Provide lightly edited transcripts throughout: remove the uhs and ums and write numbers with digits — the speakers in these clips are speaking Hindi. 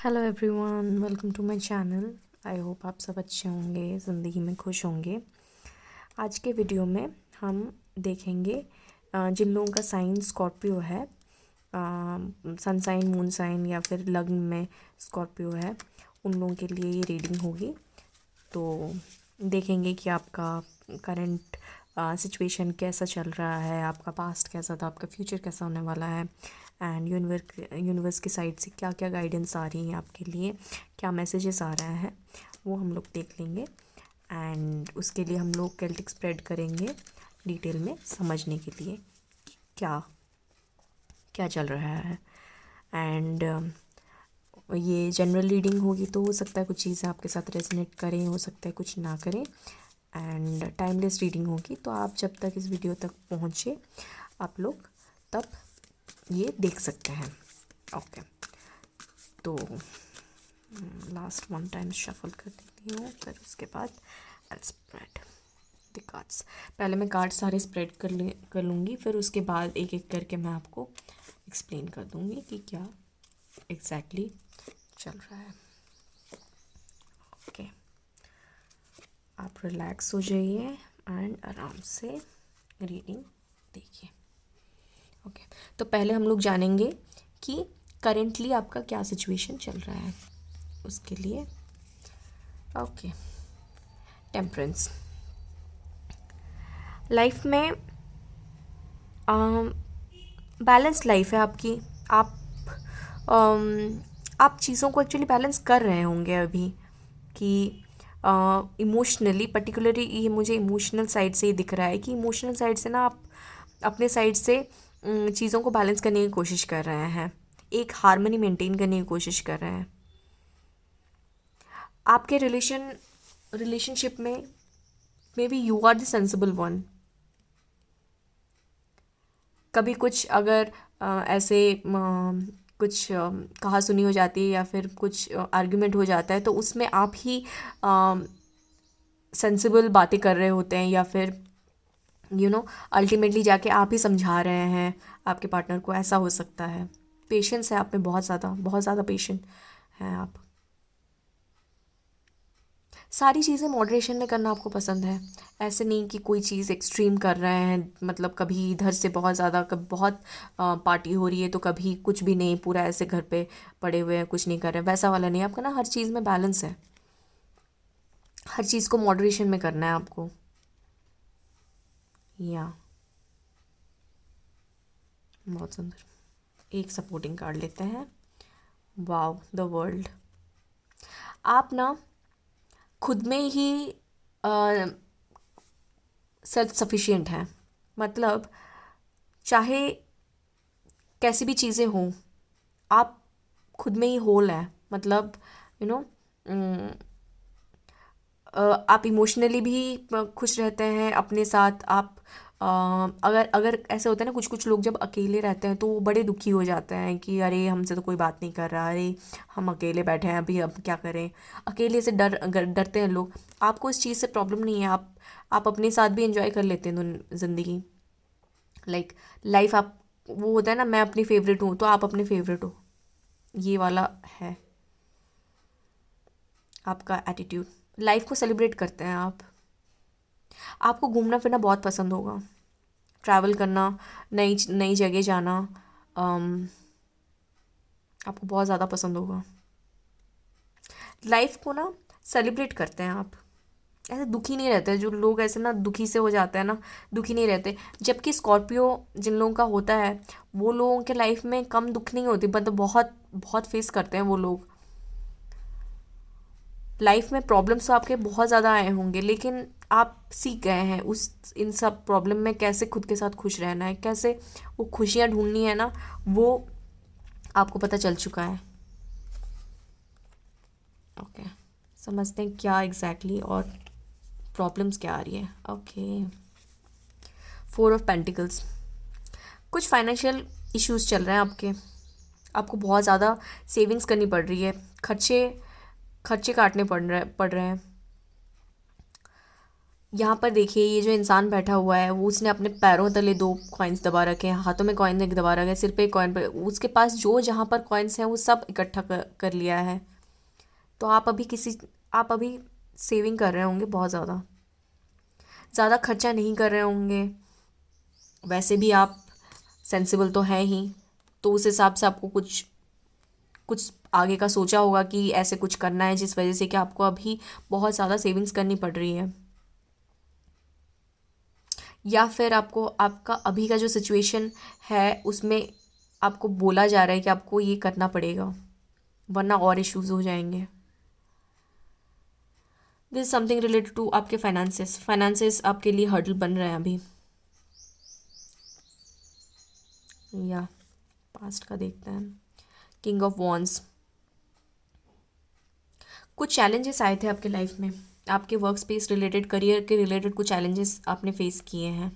Hello everyone, welcome to my channel. I hope आप सब अच्छे होंगे, ज़िंदगी में खुश होंगे। आज के वीडियो में हम देखेंगे जिन लोगों का साइन स्कॉर्पियो है, सन साइन, मून साइन या फिर लग्न में स्कॉर्पियो है, उन लोगों के लिए ये रीडिंग होगी। तो देखेंगे कि आपका करंट सिचुएशन कैसा चल रहा है, आपका पास्ट कैसा था, आपका फ्यूचर कैसा होने वाला है, एंड यूनिवर्स की साइड से क्या क्या गाइडेंस आ रही हैं आपके लिए, क्या मैसेजेस आ रहे हैं, वो हम लोग देख लेंगे। एंड उसके लिए हम लोग केल्टिक स्प्रेड करेंगे डिटेल में समझने के लिए कि क्या क्या चल रहा है। एंड ये जनरल रीडिंग होगी, तो हो सकता है कुछ चीज़ें आपके साथ रेजोनेट करें, हो सकता है कुछ ना करें। एंड टाइमलेस रीडिंग होगी, तो आप जब तक इस वीडियो तक पहुँचे आप लोग तब ये देख सकते हैं। ओके, तो लास्ट वन टाइम शफल कर देती हूँ, फिर उसके बाद आई स्प्रेड द कार्ड्स। पहले मैं कार्ड सारे स्प्रेड कर लूँगी, फिर उसके बाद एक एक करके मैं आपको एक्सप्लेन कर दूँगी कि क्या एग्जैक्टली चल रहा है। ओके, आप रिलैक्स हो जाइए एंड आराम से रीडिंग देखिए। ओके, तो पहले हम लोग जानेंगे कि करेंटली आपका क्या सिचुएशन चल रहा है उसके लिए। Okay, temperance. लाइफ में बैलेंस लाइफ है आपकी। आप आप चीज़ों को एक्चुअली बैलेंस कर रहे होंगे अभी, कि इमोशनली पर्टिकुलरली ये मुझे इमोशनल साइड से ही दिख रहा है कि इमोशनल साइड से ना आप अपने साइड से चीज़ों को बैलेंस करने की कोशिश कर रहे हैं, एक हार्मनी मेंटेन करने की कोशिश कर रहे हैं। आपके रिलेशनशिप में maybe you are the sensible one. कभी कुछ अगर ऐसे कुछ कहा सुनी हो जाती है या फिर कुछ आर्ग्यूमेंट हो जाता है, तो उसमें आप ही सेंसिबल बातें कर रहे होते हैं, या फिर अल्टीमेटली जाके आप ही समझा रहे हैं आपके पार्टनर को। ऐसा हो सकता है। पेशेंस है आप में बहुत ज़्यादा पेशेंट हैं आप। सारी चीज़ें मॉडरेशन में करना आपको पसंद है। ऐसे नहीं कि कोई चीज़ एक्सट्रीम कर रहे हैं, मतलब कभी इधर से बहुत ज़्यादा, कभी बहुत पार्टी हो रही है, तो कभी कुछ भी नहीं, पूरा ऐसे घर पे पड़े हुए हैं, कुछ नहीं कर रहे हैं, वैसा वाला नहीं। आपका ना हर चीज़ में बैलेंस है, हर चीज़ को मॉडरेशन में करना है आपको। या बहुत सुंदर। एक सपोर्टिंग कार्ड लेते हैं। वाव, द वर्ल्ड। आप ना खुद में ही सेल्फ सफिशिएंट हैं। मतलब चाहे कैसी भी चीज़ें हों, आप खुद में ही होल हैं। मतलब यू नो आप इमोशनली भी खुश रहते हैं अपने साथ। आप अगर अगर ऐसे होता है ना, कुछ कुछ लोग जब अकेले रहते हैं तो वो बड़े दुखी हो जाते हैं कि अरे हमसे तो कोई बात नहीं कर रहा, अरे हम अकेले बैठे हैं अभी, अब क्या करें। अकेले से डरते हैं लोग। आपको इस चीज़ से प्रॉब्लम नहीं है। आप अपने साथ भी इंजॉय कर लेते हैं ज़िंदगी। लाइक लाइफ आप, वो होता है ना, मैं अपनी फेवरेट हूँ तो आप अपने फेवरेट हो, ये वाला है आपका एटीट्यूड। लाइफ को सेलिब्रेट करते हैं आप। आपको घूमना फिरना बहुत पसंद होगा, ट्रैवल करना, नई नई जगह जाना आपको बहुत ज़्यादा पसंद होगा। लाइफ को ना सेलिब्रेट करते हैं आप। ऐसे दुखी नहीं रहते जो लोग, ऐसे ना दुखी से हो जाते हैं ना, दुखी नहीं रहते। जबकि स्कॉर्पियो जिन लोगों का होता है, वो लोगों के लाइफ में कम दुख नहीं होती, मतलब बहुत बहुत फेस करते हैं वो लोग। लाइफ में प्रॉब्लम्स तो आपके बहुत ज़्यादा आए होंगे, लेकिन आप सीख गए हैं उस इन सब प्रॉब्लम में कैसे खुद के साथ खुश रहना है, कैसे वो खुशियाँ ढूंढनी है ना, वो आपको पता चल चुका है। ओके, समझते हैं क्या एग्जैक्टली और प्रॉब्लम्स क्या आ रही है। Okay, 4 of pentacles. कुछ फाइनेंशियल इश्यूज चल रहे हैं आपके। आपको बहुत ज़्यादा सेविंग्स करनी पड़ रही है, खर्चे खर्चे काटने पड़ रहे हैं। यहाँ पर देखिए, ये जो इंसान बैठा हुआ है वो उसने अपने पैरों तले दो कॉइन्स दबा रखे हैं, हाथों में कॉइन एक दबा रखा है, सिर पे एक कॉइन पे, उसके पास जो जहाँ पर कॉइन्स हैं वो सब इकट्ठा कर लिया है। तो आप अभी सेविंग कर रहे होंगे बहुत ज़्यादा, ज़्यादा खर्चा नहीं कर रहे होंगे। वैसे भी आप सेंसिबल तो हैं ही, तो उस हिसाब से आपको कुछ कुछ आगे का सोचा होगा कि ऐसे कुछ करना है, जिस वजह से कि आपको अभी बहुत ज़्यादा सेविंग्स करनी पड़ रही है। या फिर आपको आपका अभी का जो सिचुएशन है उसमें आपको बोला जा रहा है कि आपको ये करना पड़ेगा, वरना और इश्यूज हो जाएंगे। दिस समथिंग रिलेटेड टू आपके फाइनेंसेस आपके लिए हर्डल बन रहे हैं अभी। या पास्ट का देखते हैं, किंग ऑफ वॉन्ड्स। कुछ चैलेंजेस आए थे आपके लाइफ में, आपके वर्क स्पेस रिलेटेड, करियर के रिलेटेड कुछ चैलेंजेस आपने फेस किए हैं।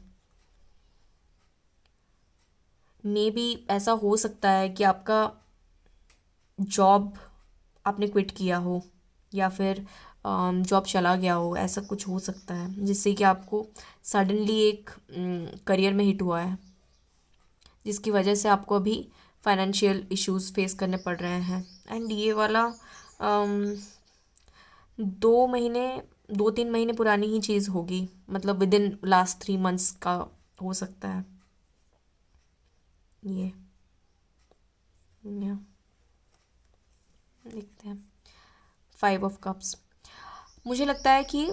मे बी ऐसा हो सकता है कि आपका जॉब आपने क्विट किया हो, या फिर जॉब चला गया हो, ऐसा कुछ हो सकता है जिससे कि आपको सडनली एक करियर में हिट हुआ है, जिसकी वजह से आपको अभी फाइनेंशियल इश्यूज फेस करने पड़ रहे हैं। एंड ये वाला 2 महीने 2-3 महीने पुरानी ही चीज़ होगी, मतलब विद इन लास्ट 3 मंथ्स का हो सकता है ये। या देखते हैं, 5 ऑफ कप्स। मुझे लगता है कि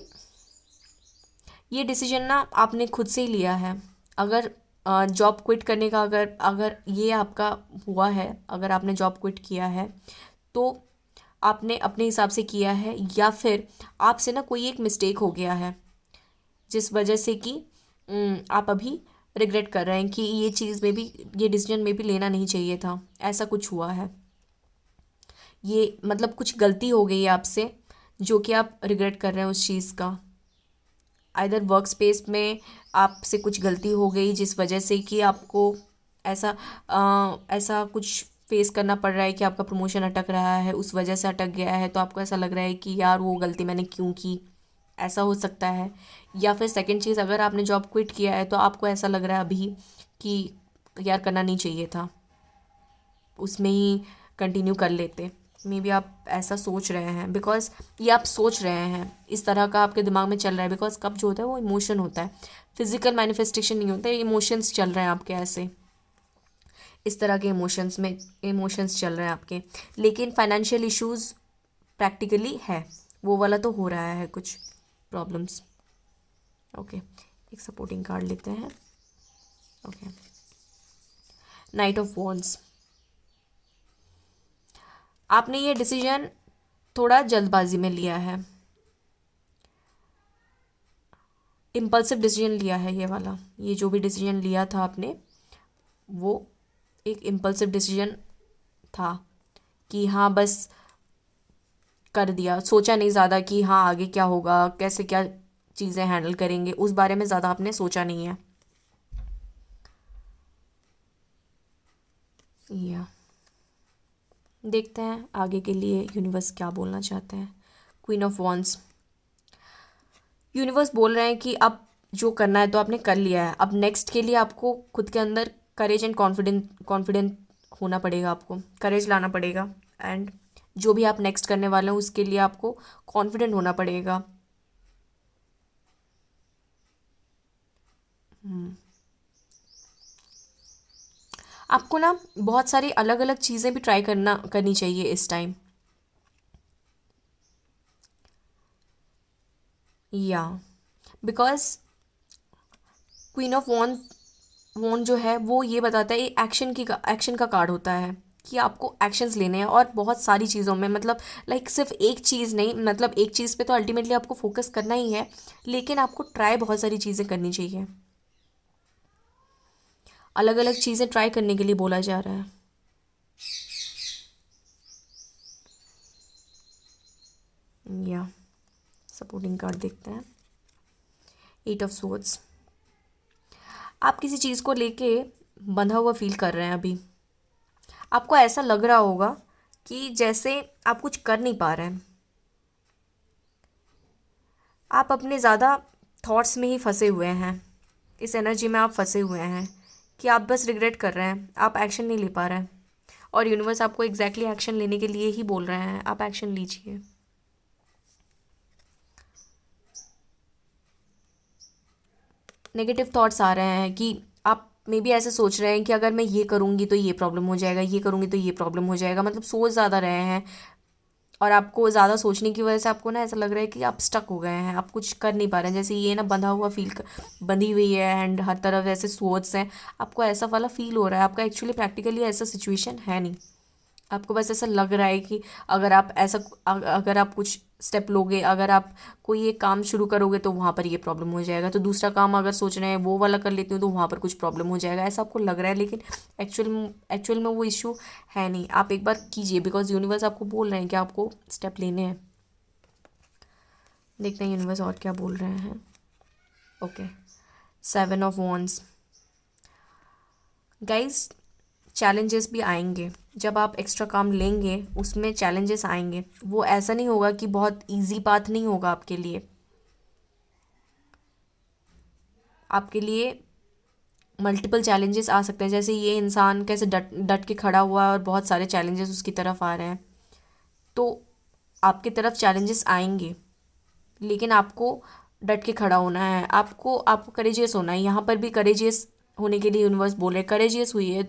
ये डिसीजन ना आपने खुद से ही लिया है। अगर जॉब क्विट करने का अगर अगर ये आपका हुआ है, अगर आपने जॉब क्विट किया है तो आपने अपने हिसाब से किया है, या फिर आपसे ना कोई एक मिस्टेक हो गया है जिस वजह से कि आप अभी रिग्रेट कर रहे हैं कि ये चीज़ में भी, ये डिसीजन में भी लेना नहीं चाहिए था, ऐसा कुछ हुआ है। ये मतलब कुछ गलती हो गई है आपसे जो कि आप रिग्रेट कर रहे हैं उस चीज़ का। आइदर वर्क स्पेस में आपसे कुछ गलती हो गई जिस वजह से कि आपको ऐसा ऐसा कुछ फेस करना पड़ रहा है कि आपका प्रमोशन अटक रहा है, उस वजह से अटक गया है, तो आपको ऐसा लग रहा है कि यार वो गलती मैंने क्यों की, ऐसा हो सकता है। या फिर सेकंड चीज़, अगर आपने जॉब क्विट किया है तो आपको ऐसा लग रहा है अभी कि यार करना नहीं चाहिए था, उसमें ही कंटिन्यू कर लेते। मे बी आप ऐसा सोच रहे हैं, बिकॉज ये आप सोच रहे हैं, इस तरह का आपके दिमाग में चल रहा है। बिकॉज कब जो होता है वो इमोशन होता है, फिजिकल मैनिफेस्टेशन नहीं होता है, इमोशंस चल रहे हैं आपके ऐसे, इस तरह के इमोशंस चल रहे हैं आपके। लेकिन फाइनेंशियल इश्यूज प्रैक्टिकली है, वो वाला तो हो रहा है कुछ प्रॉब्लम्स। ओके, एक सपोर्टिंग कार्ड लेते हैं। Okay, night of wands. आपने ये डिसीजन थोड़ा जल्दबाजी में लिया है, इम्पल्सिव डिसीजन लिया है ये वाला। ये जो भी डिसीजन लिया था आपने, वो एक इम्पल्सिव डिसीजन था कि हाँ बस कर दिया, सोचा नहीं ज़्यादा कि हाँ आगे क्या होगा, कैसे क्या चीज़ें हैंडल करेंगे, उस बारे में ज़्यादा आपने सोचा नहीं है। या देखते हैं आगे के लिए यूनिवर्स क्या बोलना चाहते हैं। Queen of wands. यूनिवर्स बोल रहे हैं कि अब जो करना है तो आपने कर लिया है, अब नेक्स्ट के लिए आपको खुद के अंदर करेज एंड कॉन्फिडेंट होना पड़ेगा, आपको करेज लाना पड़ेगा। एंड जो भी आप नेक्स्ट करने वाले हैं उसके लिए आपको कॉन्फिडेंट होना पड़ेगा। आपको ना बहुत सारी अलग अलग चीज़ें भी ट्राई करनी चाहिए इस टाइम। या बिकॉज क्वीन ऑफ वॉन जो है वो ये बताता है, एक्शन का कार्ड होता है कि आपको एक्शंस लेने हैं, और बहुत सारी चीज़ों में, मतलब लाइक सिर्फ एक चीज़ नहीं, मतलब एक चीज़ पे तो अल्टीमेटली आपको फोकस करना ही है, लेकिन आपको ट्राई बहुत सारी चीज़ें करनी चाहिए। अलग अलग चीज़ें ट्राई करने के लिए बोला जा रहा है। या सपोर्टिंग कार्ड देखते हैं, 8 ऑफ स्वॉर्ड्स। आप किसी चीज़ को लेके बंधा हुआ फील कर रहे हैं अभी। आपको ऐसा लग रहा होगा कि जैसे आप कुछ कर नहीं पा रहे हैं, आप अपने ज़्यादा थॉट्स में ही फंसे हुए हैं, इस एनर्जी में आप फंसे हुए हैं कि आप बस रिग्रेट कर रहे हैं, आप एक्शन नहीं ले पा रहे हैं। और यूनिवर्स आपको एग्जैक्टली एक्शन लेने के लिए ही बोल रहे हैं, आप एक्शन लीजिए। नेगेटिव थॉट्स आ रहे हैं कि आप मे बी ऐसे सोच रहे हैं कि अगर मैं ये करूँगी तो ये प्रॉब्लम हो जाएगा, ये करूँगी तो ये प्रॉब्लम हो जाएगा, मतलब सोच ज़्यादा रहे हैं। और आपको ज़्यादा सोचने की वजह से आपको ना ऐसा लग रहा है कि आप स्टक हो गए हैं, आप कुछ कर नहीं पा रहे हैं। जैसे ये ना बंधा हुआ बंधी हुई है एंड हर तरफ ऐसे सोच हैं, आपको ऐसा वाला फील हो रहा है। आपका एक्चुअली प्रैक्टिकली ऐसा सिचुएशन है नहीं, आपको बस ऐसा लग रहा है कि अगर आप कुछ स्टेप लोगे, अगर आप कोई एक काम शुरू करोगे तो वहाँ पर ये प्रॉब्लम हो जाएगा, तो दूसरा काम अगर सोच रहे हैं वो वाला कर लेती हूँ तो वहाँ पर कुछ प्रॉब्लम हो जाएगा, ऐसा आपको लग रहा है। लेकिन एक्चुअल में वो इशू है नहीं। आप एक बार कीजिए, बिकॉज यूनिवर्स आपको बोल रहे हैं कि आपको स्टेप लेने हैं। देखते हैं यूनिवर्स और क्या बोल रहे हैं। Okay, 7 of wands. Guys, challenges भी आएंगे जब आप एक्स्ट्रा काम लेंगे, उसमें चैलेंजेस आएंगे। वो ऐसा नहीं होगा कि बहुत इजी पाथ नहीं होगा आपके लिए। आपके लिए मल्टीपल चैलेंजेस आ सकते हैं। जैसे ये इंसान कैसे डट डट के खड़ा हुआ है और बहुत सारे चैलेंजेस उसकी तरफ आ रहे हैं, तो आपकी तरफ चैलेंजेस आएंगे, लेकिन आपको डट के खड़ा होना है। आपको करेजियस होना है। यहाँ पर भी करेजियस होने के लिए यूनिवर्स बोल रहे हैं, करेजियस हुई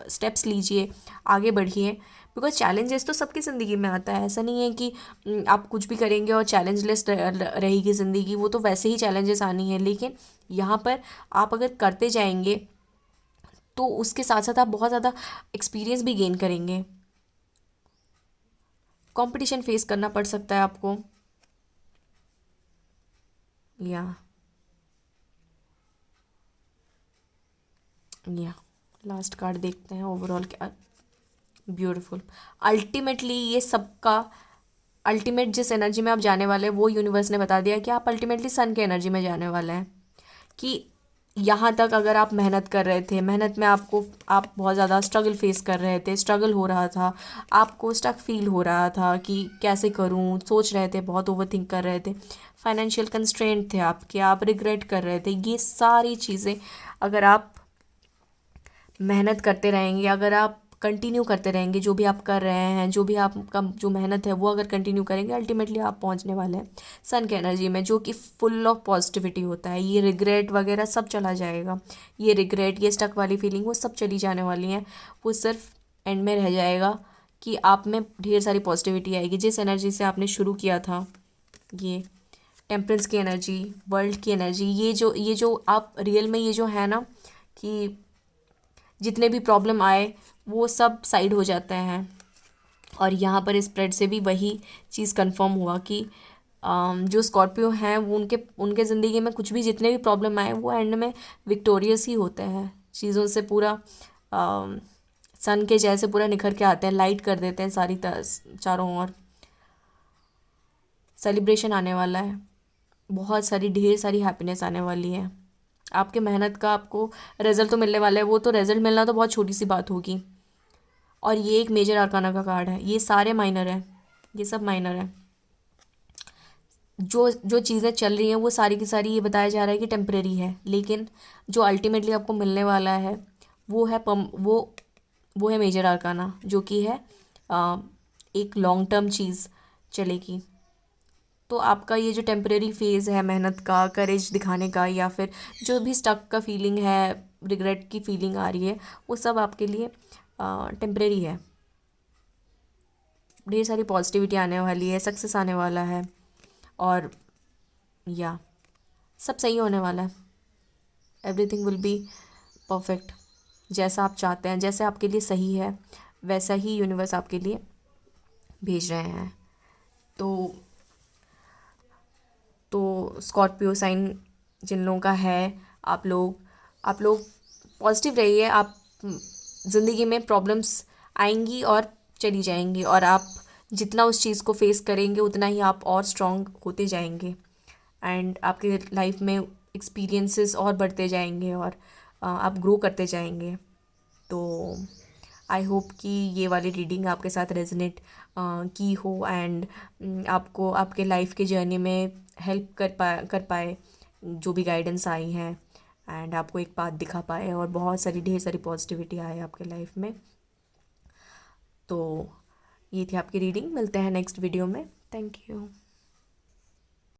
स्टेप्स लीजिए, आगे बढ़िए। बिकॉज चैलेंजेस तो सबकी ज़िंदगी में आता है। ऐसा नहीं है कि आप कुछ भी करेंगे और चैलेंजलेस रहेगी ज़िंदगी, वो तो वैसे ही चैलेंजेस आनी है। लेकिन यहाँ पर आप अगर करते जाएंगे तो उसके साथ साथ आप बहुत ज़्यादा एक्सपीरियंस भी गेन करेंगे। कंपटीशन फेस करना पड़ सकता है आपको, या लास्ट कार्ड देखते हैं ओवरऑल क्या। ब्यूटीफुल। अल्टीमेटली ये सबका अल्टीमेट जिस एनर्जी में आप जाने वाले हैं वो यूनिवर्स ने बता दिया कि आप अल्टीमेटली सन के एनर्जी में जाने वाले हैं। कि यहाँ तक अगर आप मेहनत कर रहे थे, मेहनत में आप बहुत ज़्यादा स्ट्रगल फेस कर रहे थे, स्ट्रगल हो रहा था, आपको स्टक फील हो रहा था कि कैसे करूँ, सोच रहे थे, बहुत ओवर थिंक कर रहे थे, फाइनेंशियल कंस्ट्रेंट थे आपके, आप रिग्रेट कर रहे थे। ये सारी चीज़ें अगर आप मेहनत करते रहेंगे, अगर आप कंटिन्यू करते रहेंगे, जो भी आप कर रहे हैं, जो भी आपका जो मेहनत है वो अगर कंटिन्यू करेंगे, अल्टीमेटली आप पहुंचने वाले हैं सन के एनर्जी में, जो कि फुल ऑफ पॉजिटिविटी होता है। ये रिग्रेट वगैरह सब चला जाएगा। ये रिग्रेट, ये स्टक वाली फीलिंग, वो सब चली जाने वाली हैं। वो सिर्फ एंड में रह जाएगा कि आप में ढेर सारी पॉजिटिविटी आएगी। जिस एनर्जी से आपने शुरू किया था, ये टेम्परेंस की एनर्जी, वर्ल्ड की एनर्जी, ये जो आप रियल में ये जो है ना कि जितने भी प्रॉब्लम आए वो सब साइड हो जाते हैं। और यहाँ पर स्प्रेड से भी वही चीज़ कंफर्म हुआ कि जो स्कॉर्पियो हैं वो उनके ज़िंदगी में कुछ भी जितने भी प्रॉब्लम आए वो एंड में विक्टोरियस ही होते हैं। चीज़ों से पूरा सन के जैसे पूरा निखर के आते हैं, लाइट कर देते हैं सारी चारों ओर। सेलिब्रेशन आने वाला है, बहुत सारी ढेर सारी हैप्पीनेस आने वाली है। आपके मेहनत का आपको रिजल्ट तो मिलने वाला है। वो तो रिजल्ट मिलना तो बहुत छोटी सी बात होगी। और ये एक मेजर आर्काना का कार्ड है, ये सारे माइनर हैं, ये सब माइनर हैं। जो जो चीज़ें चल रही हैं वो सारी की सारी ये बताया जा रहा है कि टेम्परेरी है, लेकिन जो अल्टीमेटली आपको मिलने वाला है वो है वो है मेजर आर्काना, जो कि है एक लॉन्ग टर्म चीज़ चलेगी। तो आपका ये जो टेम्परेरी फेज़ है मेहनत का, करेज दिखाने का, या फिर जो भी स्टक का फीलिंग है, रिग्रेट की फीलिंग आ रही है, वो सब आपके लिए टेम्परेरी है। ढेर सारी पॉजिटिविटी आने वाली है, सक्सेस आने वाला है, और या सब सही होने वाला है। Everything will be perfect. जैसा आप चाहते हैं, जैसे आपके लिए सही है, वैसा ही यूनिवर्स आपके लिए भेज रहे हैं। तो स्कॉर्पियो साइन जिन लोगों का है, आप लोग पॉजिटिव रहिए। आप ज़िंदगी में प्रॉब्लम्स आएंगी और चली जाएंगी, और आप जितना उस चीज़ को फेस करेंगे उतना ही आप और स्ट्रॉन्ग होते जाएंगे, एंड आपके लाइफ में एक्सपीरियंसेस और बढ़ते जाएंगे, और आप ग्रो करते जाएंगे। तो आई होप कि ये वाली रीडिंग आपके साथ रेजनेट की हो, एंड आपको आपके लाइफ के जर्नी में हेल्प कर पाए जो भी गाइडेंस आई हैं एंड आपको एक पाथ दिखा पाए और बहुत सारी ढेर सारी पॉजिटिविटी आए आपके लाइफ में। तो ये थी आपकी रीडिंग। मिलते हैं नेक्स्ट वीडियो में। Thank you.